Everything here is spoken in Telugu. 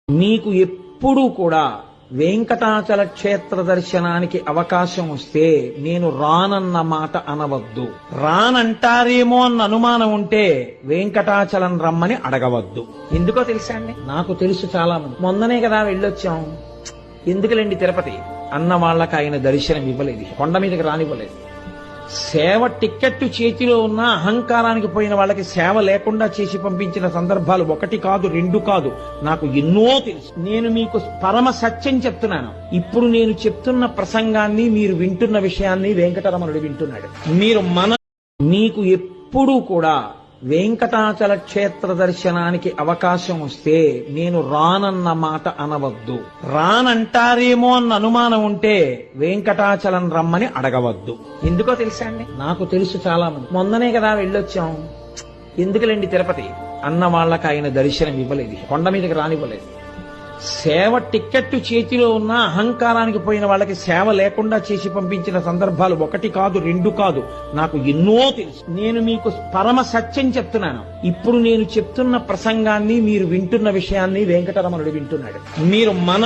నీకు ఎప్పుడూ కూడా వెంకటాచల క్షేత్ర దర్శనానికి అవకాశం వస్తే నేను రానన్న మాట అనవద్దు. రానంటారేమో అన్న అనుమానం ఉంటే వెంకటాచలం రమ్మని అడగవద్దు. ఎందుకో తెలుసా అండి? నాకు తెలుసు చాలా మంది. మొన్ననే కదా వెళ్ళొచ్చాం, ఎందుకులేండి తిరుపతి అన్న వాళ్ళకి ఆయన దర్శనం ఇవ్వలేదు, కొండ మీదకి రానివ్వలేదు. సేవ టిక్కెట్ చేతిలో ఉన్న అహంకారానికి పోయిన వాళ్ళకి సేవ లేకుండా చేసి పంపించిన సందర్భాలు ఒకటి కాదు, రెండు కాదు, నాకు ఎన్నో తెలుసు. నేను మీకు పరమ సత్యం చెప్తున్నాను. ఇప్పుడు నేను చెప్తున్న ప్రసంగాన్ని మీరు వింటున్న విషయాన్ని వెంకటరమణుడు వింటున్నాడు. నీకు ఎప్పుడూ కూడా వెంకటాచల క్షేత్ర దర్శనానికి అవకాశం వస్తే నేను రానన్న మాట అనవద్దు. రానంటారేమో అన్న అనుమానం ఉంటే వెంకటాచలం రమ్మని అడగవద్దు. ఎందుకో తెలుసా అండి? నాకు తెలుసు చాలా మంది. మొన్ననే కదా వెళ్ళొచ్చాం, ఎందుకులేండి తిరుపతి అన్న వాళ్ళకి ఆయన దర్శనం ఇవ్వలేదు, కొండ మీదకి రానివ్వలేదు. సేవ టిక్కెట్ చేతిలో ఉన్న అహంకారానికి పోయిన వాళ్ళకి సేవ లేకుండా చేసి పంపించిన సందర్భాలు ఒకటి కాదు, రెండు కాదు, నాకు ఎన్నో తెలుసు. నేను మీకు పరమ సత్యం చెప్తున్నాను. ఇప్పుడు నేను చెప్తున్న ప్రసంగాన్ని మీరు వింటున్న విషయాన్ని వెంకటరమణుడు వింటున్నాడు.